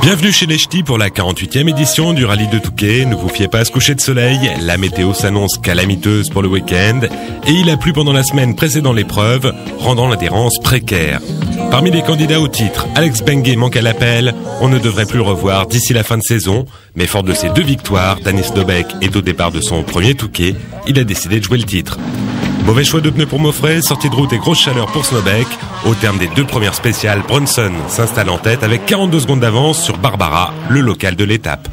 Bienvenue chez les Ch'tis pour la 48e édition du rallye de Touquet. Ne vous fiez pas à ce coucher de soleil, la météo s'annonce calamiteuse pour le week-end et il a plu pendant la semaine précédant l'épreuve, rendant l'adhérence précaire. Parmi les candidats au titre, Alex Benguet manque à l'appel, on ne devrait plus le revoir d'ici la fin de saison, mais fort de ses 2 victoires, Danny Snowbeck est au départ de son premier Touquet, il a décidé de jouer le titre. Mauvais choix de pneus pour Maufrais, sortie de route et grosse chaleur pour Snowbeck. Au terme des 2 premières spéciales, Brunson s'installe en tête avec 42 secondes d'avance sur Barbara, le local de l'étape.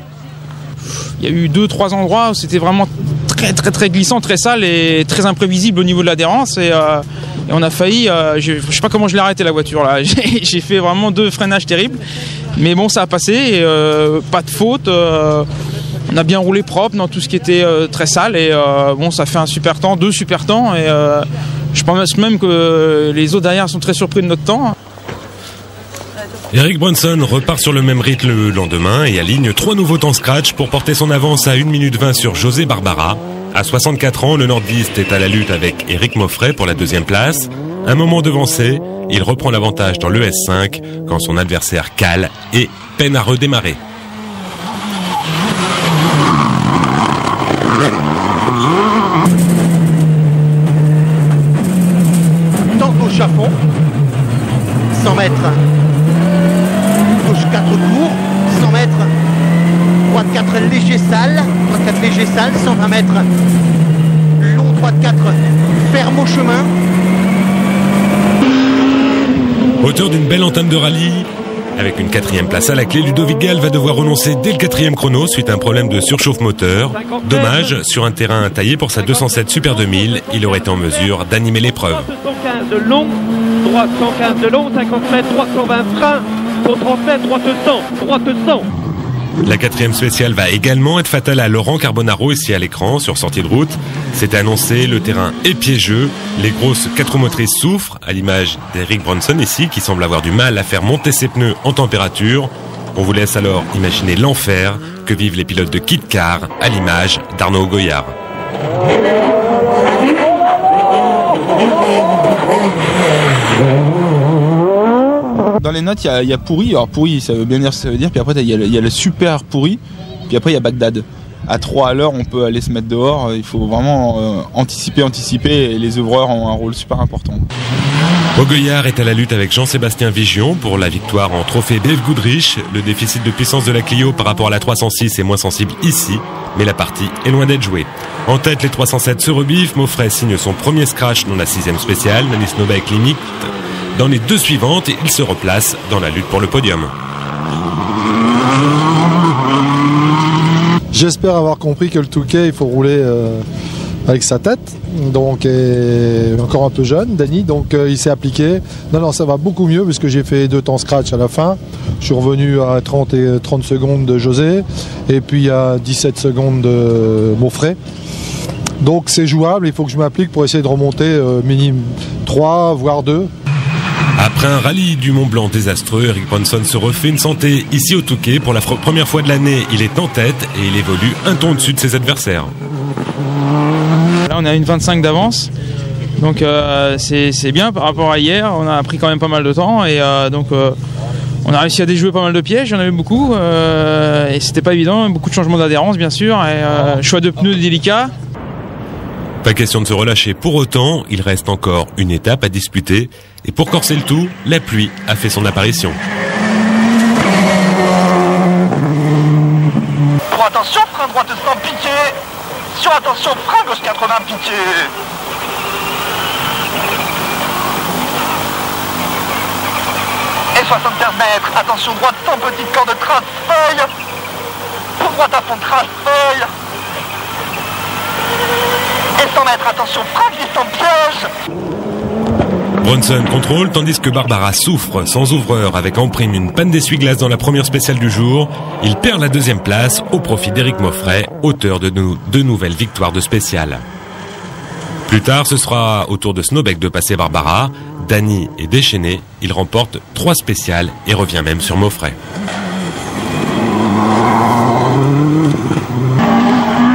Il y a eu 2-3 endroits où c'était vraiment très glissant, très sale et très imprévisible au niveau de l'adhérence et on a failli, je sais pas comment je l'ai arrêté la voiture là, j'ai fait vraiment 2 freinages terribles, mais bon ça a passé, et, pas de faute. On a bien roulé propre dans tout ce qui était très sale et bon, ça fait un super temps, 2 super temps et je pense même que les autres derrière sont très surpris de notre temps. Eric Brunson repart sur le même rythme le lendemain et aligne 3 nouveaux temps scratch pour porter son avance à 1 minute 20 sur José Barbara. À 64 ans, le nordiste est à la lutte avec Éric Maufrais pour la 2e place. Un moment devancé, il reprend l'avantage dans le S5 quand son adversaire cale et peine à redémarrer. Tango Chafon, 100 mètres, gauche 4 court, 100 mètres, droite 4 léger sale, droite 4 léger sale, 120 mètres, long droite 4, ferme au chemin. Auteur d'une belle entame de rallye, avec une 4e place à la clé, Ludovic Gall va devoir renoncer dès le 4e chrono suite à un problème de surchauffe moteur. Dommage, sur un terrain taillé pour sa 207 Super 2000, il aurait été en mesure d'animer l'épreuve. 115 de long, droite 115 de long, 50 mètres, droite 120 frein, pour 30 mètres, droite 100, droite 100. La 4e spéciale va également être fatale à Laurent Carbonaro ici à l'écran sur sortie de route. C'était annoncé, le terrain est piégeux, les grosses 4 roues motrices souffrent, à l'image d'Eric Brunson ici qui semble avoir du mal à faire monter ses pneus en température. On vous laisse alors imaginer l'enfer que vivent les pilotes de Kit Car à l'image d'Arnaud Goyard. Dans les notes, il y a pourri. Alors pourri, ça veut bien dire ce que ça veut dire. Puis après, il y a le super pourri. Puis après, il y a Bagdad. À 3 à l'heure, on peut aller se mettre dehors. Il faut vraiment anticiper. Et les ouvreurs ont un rôle super important. Goyard est à la lutte avec Jean-Sébastien Vigion pour la victoire en trophée Dave Goodrich. Le déficit de puissance de la Clio par rapport à la 306 est moins sensible ici, mais la partie est loin d'être jouée. En tête, les 307 se rebiffent. Maufrais signe son premier scratch dans la 6e spéciale. Danny Snowbeck limite. Dans les 2 suivantes, il se replace dans la lutte pour le podium. J'espère avoir compris que le Touquet, il faut rouler avec sa tête. Donc, encore un peu jeune, Danny, donc il s'est appliqué. Non, ça va beaucoup mieux puisque j'ai fait 2 temps scratch à la fin. Je suis revenu à 30 secondes de José et puis à 17 secondes de Maufrais. Donc c'est jouable, il faut que je m'applique pour essayer de remonter minimum 3 voire 2. Après un rallye du Mont Blanc désastreux, Eric Brunson se refait une santé ici au Touquet. Pour la première fois de l'année, il est en tête et il évolue un ton au-dessus de ses adversaires. Là on est à 1,25 d'avance, donc c'est bien par rapport à hier. On a pris quand même pas mal de temps et on a réussi à déjouer pas mal de pièges, il y en avait beaucoup et c'était pas évident, beaucoup de changements d'adhérence bien sûr et choix de pneus délicat. Pas question de se relâcher pour autant, il reste encore une étape à disputer. Et pour corser le tout, la pluie a fait son apparition. Pour attention, frein droite 100 piqué. Sur attention, frein gauche 80 piqué. Et 75 mètres, attention droite 100 petite corde de trace feuille. Pour droite à fond de trace feuille. Et 100 mètres, attention, frein glissant piège. Brunson contrôle tandis que Barbara souffre sans ouvreur avec en prime une panne d'essuie-glace dans la première spéciale du jour. Il perd la 2e place au profit d'Éric Maufrais, auteur de 2 nouvelles victoires de spéciale. Plus tard, ce sera au tour de Snowbeck de passer Barbara. Danny est déchaîné, il remporte 3 spéciales et revient même sur Maufrais.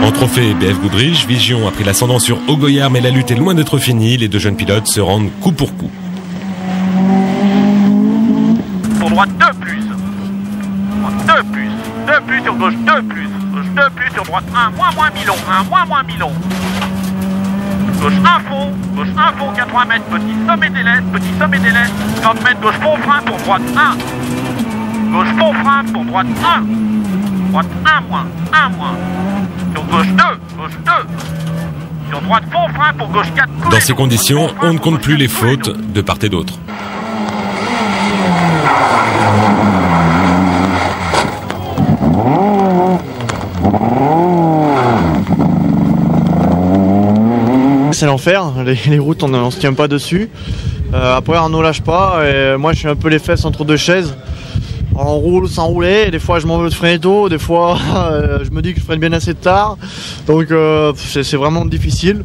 En trophée BF Goodrich, Vigion a pris l'ascendant sur Goyard, mais la lutte est loin d'être finie. Les 2 jeunes pilotes se rendent coup pour coup. Pour droite 2 plus. 2 plus. 2 plus sur gauche, 2 plus. Gauche 2 plus sur droite, 1, moins Milon, 1, moins Milon. Gauche 1 fond, 80 mètres, petit sommet d'élève, 50 mètres, gauche fond frein pour droite 1. Gauche fond frein pour droite 1. Droite 1 moins. Sur gauche 2. Sur droite fond frein pour gauche 4. Dans ces conditions, on ne compte plus les fautes de part et d'autre. C'est l'enfer, les routes on se tient pas dessus. Après on ne lâche pas et moi je suis un peu les fesses entre deux chaises. On roule sans rouler, des fois je m'en veux de freiner tôt, des fois je me dis que je freine bien assez tard. Donc c'est vraiment difficile.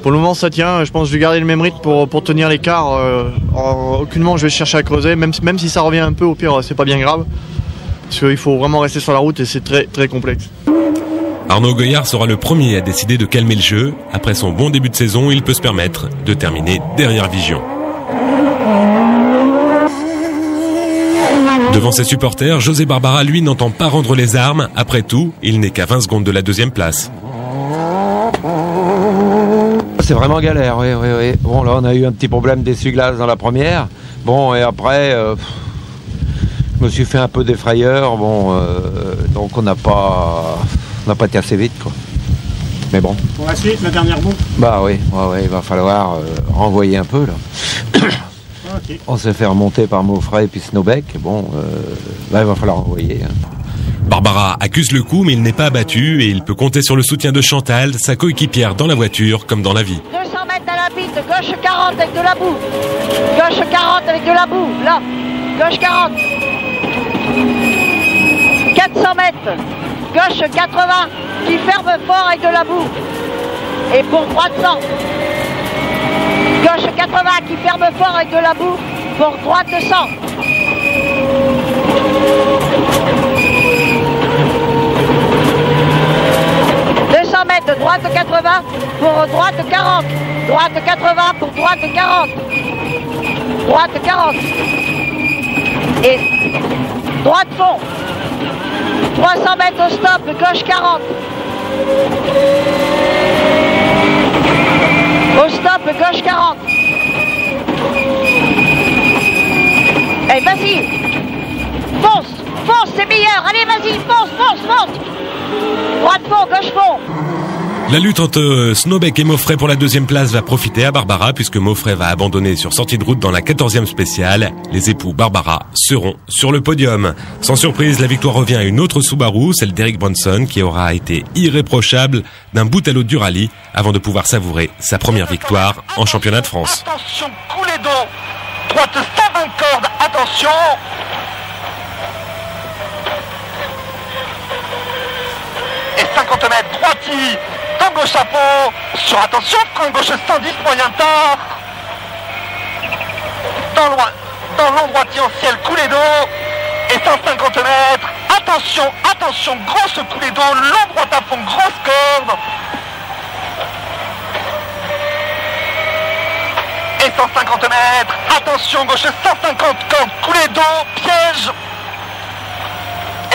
Pour le moment ça tient, je pense que je vais garder le même rythme pour tenir l'écart. Aucunement je vais chercher à creuser, même si ça revient un peu, au pire c'est pas bien grave. Parce qu'il faut vraiment rester sur la route et c'est très très complexe. Arnaud Goyard sera le premier à décider de calmer le jeu. Après son bon début de saison, il peut se permettre de terminer derrière Vigion. Devant ses supporters, José Barbara, lui, n'entend pas rendre les armes. Après tout, il n'est qu'à 20 secondes de la deuxième place. C'est vraiment galère, oui. Bon, là, on a eu un petit problème d'essuie-glace dans la première. Bon, et après, je me suis fait un peu des frayeurs. Bon, donc on n'a pas été assez vite, quoi. Mais bon. Pour la suite, la dernière boucle. Bah oui, il va falloir renvoyer un peu, là. Okay. On s'est fait remonter par Maufray et puis Snowbeck. Bon, là, il va falloir renvoyer. Barbara accuse le coup, mais il n'est pas abattu et il peut compter sur le soutien de Chantal, sa coéquipière dans la voiture comme dans la vie. 200 mètres à la bite, gauche 40 avec de la boue. Gauche 40 avec de la boue, là. Gauche 40. 400 mètres. Gauche 80 qui ferme fort avec de la boue. Et pour droite 100. Gauche 80 qui ferme fort avec de la boue. Pour droite 100. Mètres, droite 80 pour droite 40. Droite 80 pour droite 40. Droite 40. Et droite fond. 300 mètres au stop, gauche 40. Au stop, gauche 40. Allez, vas-y. Fonce, c'est meilleur. Allez, vas-y, fonce. Droite fond, gauche fond. La lutte entre Snowbeck et Maufray pour la deuxième place va profiter à Barbara puisque Maufray va abandonner sur sortie de route dans la 14e spéciale. Les époux Barbara seront sur le podium. Sans surprise, la victoire revient à une autre Subaru, celle d'Eric Bronson, qui aura été irréprochable d'un bout à l'autre du rallye avant de pouvoir savourer sa première victoire en championnat de France. Attention, coulée d'eau, droite 120 cordes, attention. Et 50 mètres, droiti. Tango chapeau, sur attention, frein gauche 110, moyen temps. Dans long droitier en ciel, coulée d'eau. Et 150 mètres, attention, grosse coulée d'eau, long droite à fond, grosse corde. Et 150 mètres, attention, gauche 150 cordes, coulée d'eau, piège.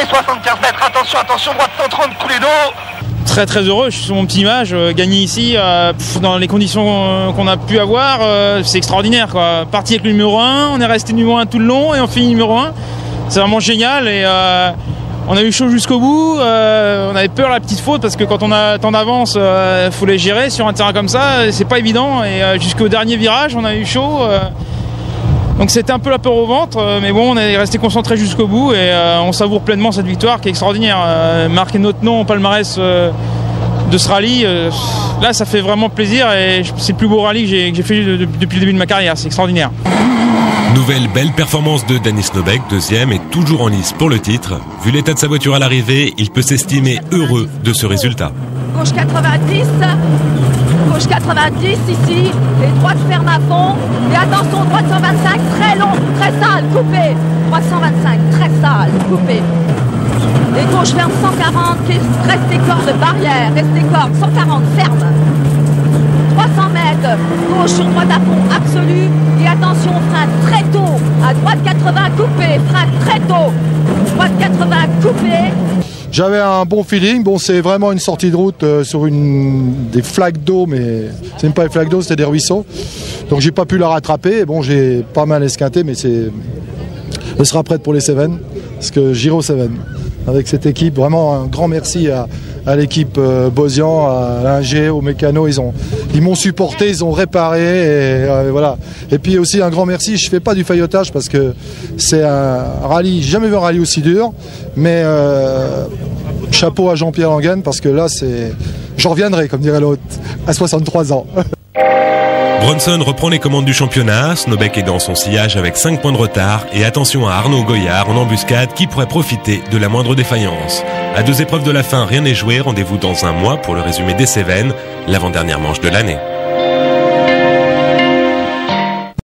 Et 75 mètres, attention, droite 130, coulée d'eau. Très heureux, je suis sur mon petit image, gagner ici dans les conditions qu'on a pu avoir, c'est extraordinaire quoi. Parti avec le numéro 1, on est resté numéro 1 tout le long et on finit numéro 1. C'est vraiment génial et on a eu chaud jusqu'au bout, on avait peur de la petite faute parce que quand on a tant d'avance, faut les gérer sur un terrain comme ça, c'est pas évident et jusqu'au dernier virage on a eu chaud. Donc c'était un peu la peur au ventre, mais bon, on est resté concentré jusqu'au bout et on savoure pleinement cette victoire qui est extraordinaire. Marquer notre nom au palmarès de ce rallye, là ça fait vraiment plaisir et c'est le plus beau rallye que j'ai fait depuis le début de ma carrière, c'est extraordinaire. Nouvelle belle performance de Danny Snowbeck, deuxième et toujours en lice pour le titre. Vu l'état de sa voiture à l'arrivée, il peut s'estimer heureux de ce résultat. Gauche 90. Gauche 90 ici, les droites ferment à fond, et attention, droite 125, très long, très sale, coupé, droite 125, très sale, coupé. Et gauche ferme 140, restez cordes barrière, restez cordes, 140, ferme. 300 mètres, gauche sur droite à fond, absolu, et attention, frein très tôt, à droite 80, coupé, frein très tôt, droite 3,80 coupé. J'avais un bon feeling. Bon, c'est vraiment une sortie de route sur des flaques d'eau, mais c'est même pas des flaques d'eau, c'était des ruisseaux. Donc j'ai pas pu la rattraper. Bon, j'ai pas mal esquinté, mais elle sera prête pour les Cévennes, parce que Giro Cévennes, avec cette équipe, vraiment un grand merci à l'équipe Bosian, à l'Ingé, aux mécanos, ils m'ont supporté, ils ont réparé, et voilà. Et puis aussi un grand merci, je fais pas du faillotage parce que c'est un rallye, j'ai jamais vu un rallye aussi dur, mais chapeau à Jean-Pierre Langen parce que là j'en reviendrai, comme dirait l'autre, à 63 ans. Bronson reprend les commandes du championnat, Snowbeck est dans son sillage avec 5 points de retard et attention à Arnaud Goyard en embuscade qui pourrait profiter de la moindre défaillance. À 2 épreuves de la fin, rien n'est joué, rendez-vous dans un mois pour le résumé des Cévennes, l'avant-dernière manche de l'année.